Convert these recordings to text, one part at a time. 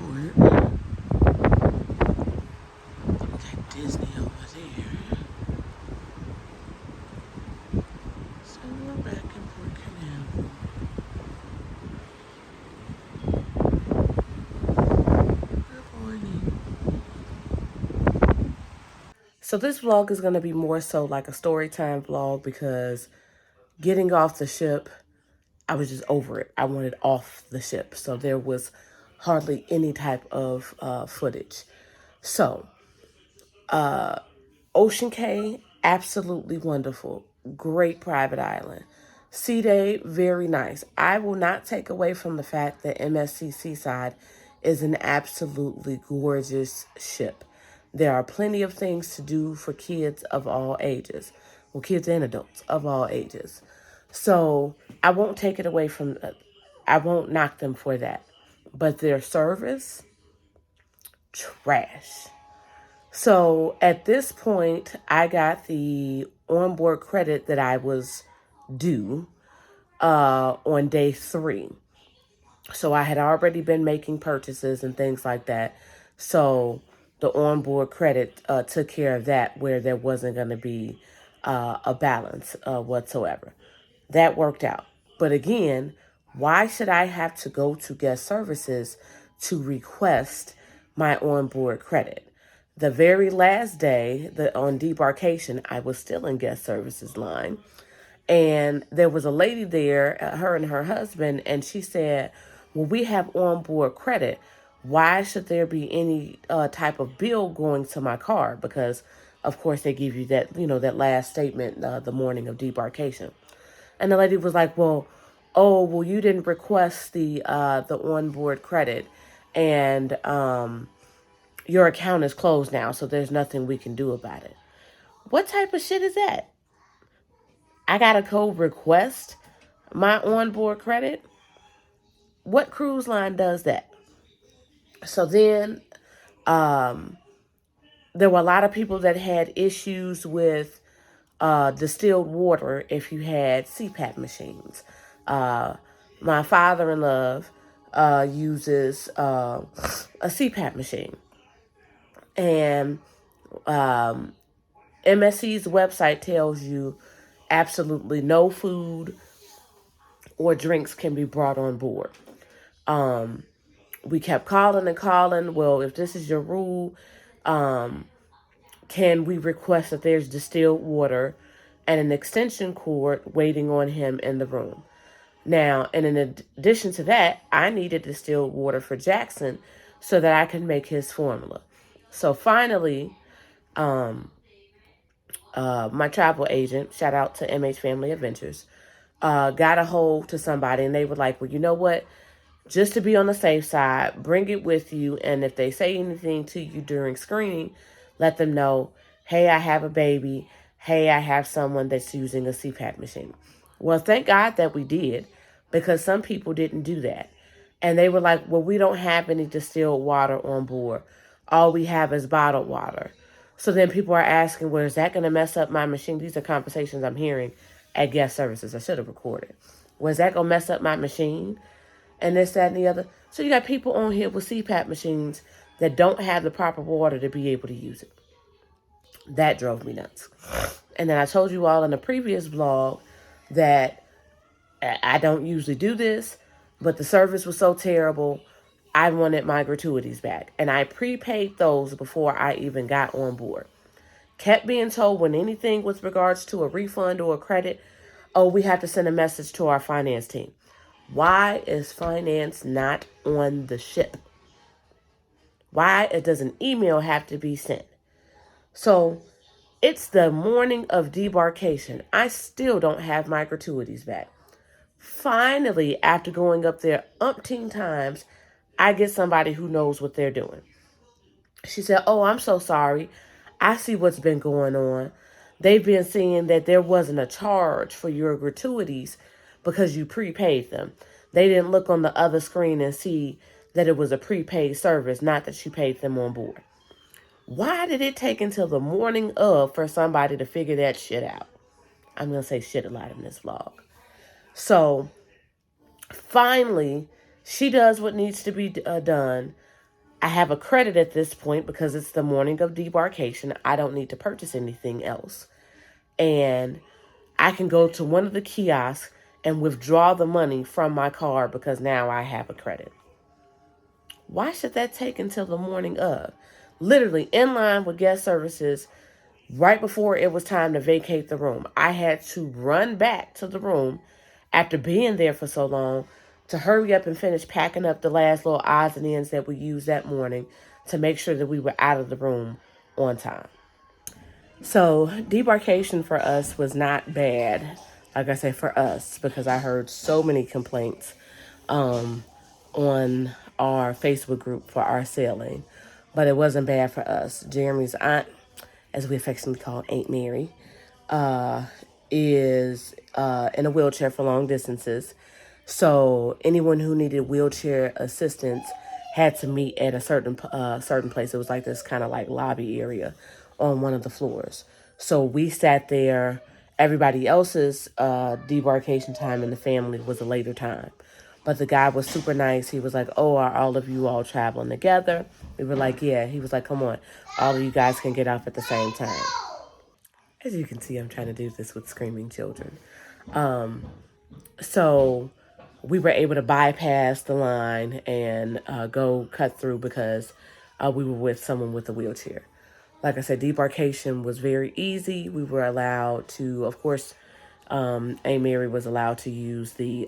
airport. Got Disney over there. So we're back in Port Canaveral. Good morning. So this vlog is going to be more so like a story time vlog because getting off the ship, I was just over it. I wanted off the ship. So there was hardly any type of footage. So Ocean Cay, absolutely wonderful. Great private island. Sea Day, very nice. I will not take away from the fact that MSC Seaside is an absolutely gorgeous ship. There are plenty of things to do for kids of all ages. Well, kids and adults of all ages. So I won't take it away from, I won't knock them for that. But their service, trash. So at this point, I got the onboard credit that I was due on day 3. So I had already been making purchases and things like that. So the onboard credit took care of that where there wasn't going to be a balance whatsoever. That worked out. But again, why should I have to go to guest services to request my onboard credit? The very last day on debarkation, I was still in guest services line. And there was a lady there, her and her husband, and she said, well, we have onboard credit. Why should there be any type of bill going to my card? Because, of course, they give you that, that last statement the morning of debarkation. And the lady was like, well, you didn't request the onboard credit. And your account is closed now, so there's nothing we can do about it. What type of shit is that? I gotta go request my onboard credit? What cruise line does that? So then there were a lot of people that had issues with distilled water if you had CPAP machines. My father-in-law uses a CPAP machine. And MSC's website tells you absolutely no food or drinks can be brought on board. We kept calling and calling. Well, if this is your rule, can we request that there's distilled water and an extension cord waiting on him in the room? Now, and in addition to that, I needed distilled water for Jackson so that I could make his formula. So finally, my travel agent, shout out to MH Family Adventures, got a hold to somebody and they were like, well, you know what? Just to be on the safe side, bring it with you. And if they say anything to you during screening, let them know, hey, I have a baby. Hey, I have someone that's using a CPAP machine. Well, thank God that we did, because some people didn't do that. And they were like, well, we don't have any distilled water on board. All we have is bottled water. So then people are asking, well, is that going to mess up my machine? These are conversations I'm hearing at guest services. I should have recorded. Was that going to mess up my machine? And this, that, and the other. So you got people on here with CPAP machines that don't have the proper water to be able to use it. That drove me nuts. And then I told you all in a previous vlog that I don't usually do this, but the service was so terrible, I wanted my gratuities back. And I prepaid those before I even got on board. Kept being told when anything with regards to a refund or a credit, oh, we have to send a message to our finance team. Why is finance not on the ship? Why does an email have to be sent? So it's the morning of debarkation. I still don't have my gratuities back. Finally, after going up there umpteen times, I get somebody who knows what they're doing. She said, oh, I'm so sorry. I see what's been going on. They've been seeing that there wasn't a charge for your gratuities because you prepaid them. They didn't look on the other screen and see that it was a prepaid service, not that you paid them on board. Why did it take until the morning of for somebody to figure that shit out? I'm going to say shit a lot in this vlog. So finally, she does what needs to be done. I have a credit at this point because it's the morning of debarkation. I don't need to purchase anything else. And I can go to one of the kiosks and withdraw the money from my card because now I have a credit. Why should that take until the morning of? Literally in line with guest services, right before it was time to vacate the room. I had to run back to the room after being there for so long to hurry up and finish packing up the last little odds and ends that we used that morning to make sure that we were out of the room on time. So debarkation for us was not bad, like I said, for us, because I heard so many complaints on our Facebook group for our sailing. But it wasn't bad for us. Jeremy's aunt, as we affectionately call Aunt Mary, is in a wheelchair for long distances. So anyone who needed wheelchair assistance had to meet at a certain place. It was like this kind of like lobby area on one of the floors. So we sat there. Everybody else's debarkation time in the family was a later time. But the guy was super nice. He was like, "Oh, are all of you all traveling together?" We were like, "Yeah." He was like, "Come on. All of you guys can get off at the same time." As you can see, I'm trying to do this with screaming children. So we were able to bypass the line and go cut through because we were with someone with a wheelchair. Like I said, debarkation was very easy. We were allowed to, of course, Aunt Mary was allowed to use the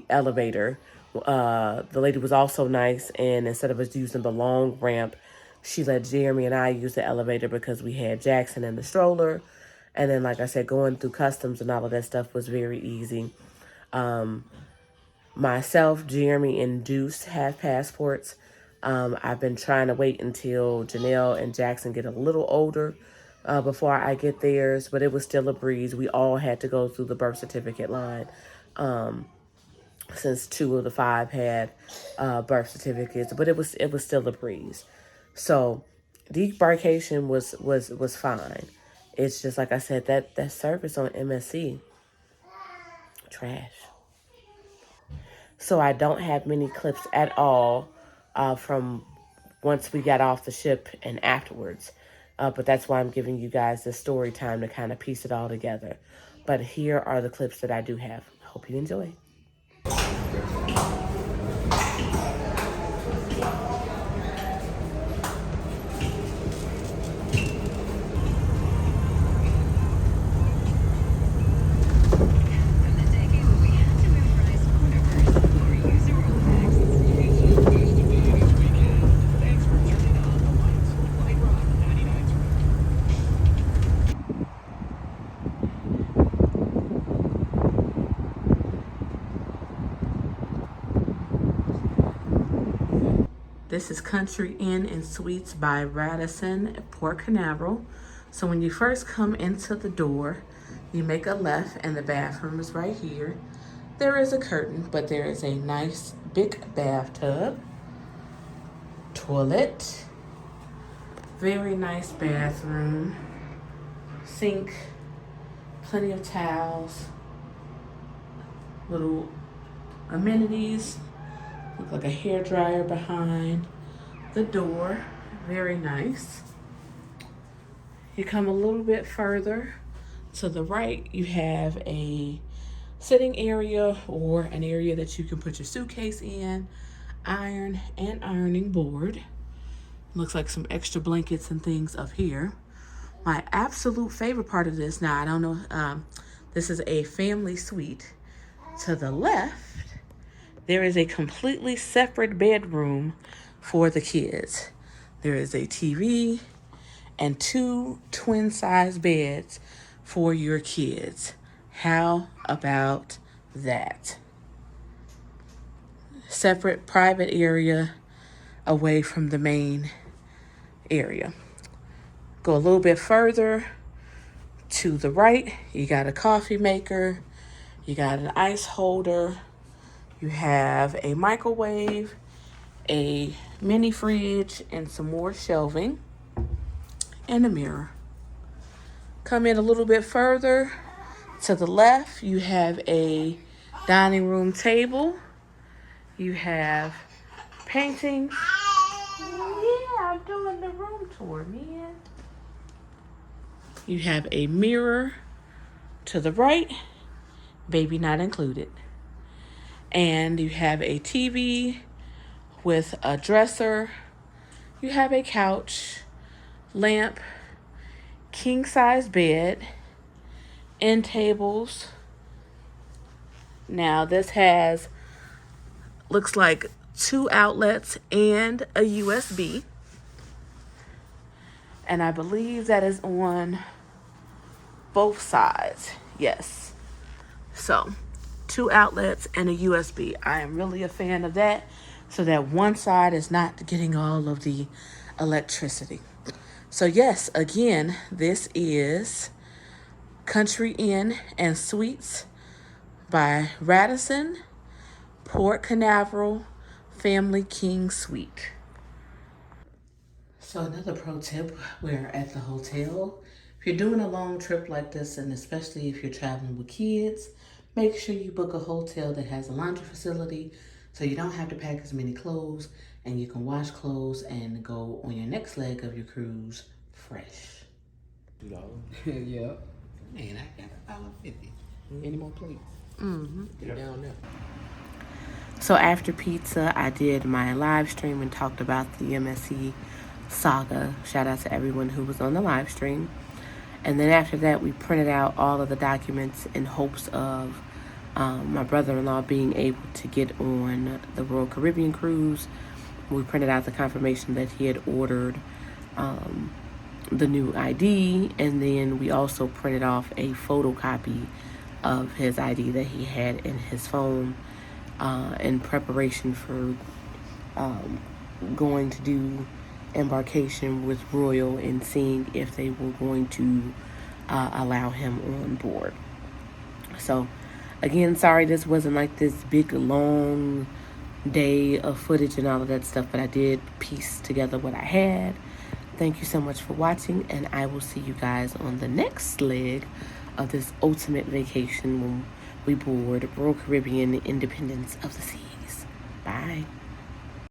elevator. The lady was also nice, and instead of us using the long ramp, she let Jeremy and I use the elevator because we had Jackson in the stroller. And then, like I said, going through customs and all of that stuff was very easy. Myself, Jeremy, and Deuce have passports. I've been trying to wait until Janelle and Jackson get a little older before I get theirs, but it was still a breeze. We all had to go through the birth certificate line since 2 of the 5 had birth certificates, but it was still a breeze. So debarkation was fine. It's just like I said, that service on MSC, trash. So I don't have many clips at all from once we got off the ship and afterwards. But that's why I'm giving you guys this story time to kind of piece it all together. But here are the clips that I do have. Hope you enjoy. This is Country Inn and Suites by Radisson, Port Canaveral. So when you first come into the door, you make a left and the bathroom is right here. There is a curtain, but there is a nice big bathtub, toilet, very nice bathroom, sink, plenty of towels, little amenities. Look like a hair dryer behind the door. Very nice. You come a little bit further to the right, you have a sitting area or an area that you can put your suitcase in, iron and ironing board. Looks like some extra blankets and things up here. My absolute favorite part of this, now I don't know, this is a family suite. To the left, there is a completely separate bedroom for the kids. There is a TV and 2 twin-size beds for your kids. How about that? Separate private area away from the main area. Go a little bit further to the right, you got a coffee maker, you got an ice holder, you have a microwave, a mini fridge, and some more shelving, and a mirror. Come in a little bit further to the left, you have a dining room table. You have paintings. Yeah, I'm doing the room tour, man. You have a mirror to the right, baby not included. And you have a TV with a dresser. You have a couch, lamp, king size bed, end tables. Now this has, looks like 2 outlets and a USB. And I believe that is on both sides. Yes. So 2 outlets and a USB. I am really a fan of that, so that one side is not getting all of the electricity. So yes, again, this is Country Inn and Suites by Radisson, Port Canaveral Family King Suite. So another pro tip, we're at the hotel. If you're doing a long trip like this, and especially if you're traveling with kids, make sure you book a hotel that has a laundry facility so you don't have to pack as many clothes, and you can wash clothes and go on your next leg of your cruise fresh. $2. Yeah. Man, I got $1.50. Any more plates? Get down there. So after pizza, I did my live stream and talked about the MSC saga. Shout out to everyone who was on the live stream. And then after that, we printed out all of the documents in hopes of my brother-in-law being able to get on the Royal Caribbean cruise. We printed out the confirmation that he had ordered the new ID, and then we also printed off a photocopy of his ID that he had in his phone in preparation for going to do embarkation with Royal and seeing if they were going to allow him on board. So again, sorry this wasn't like this big long day of footage and all of that stuff, but I did piece together what I had. Thank you so much for watching, and I will see you guys on the next leg of this ultimate vacation when we board Royal Caribbean Independence of the Seas. Bye.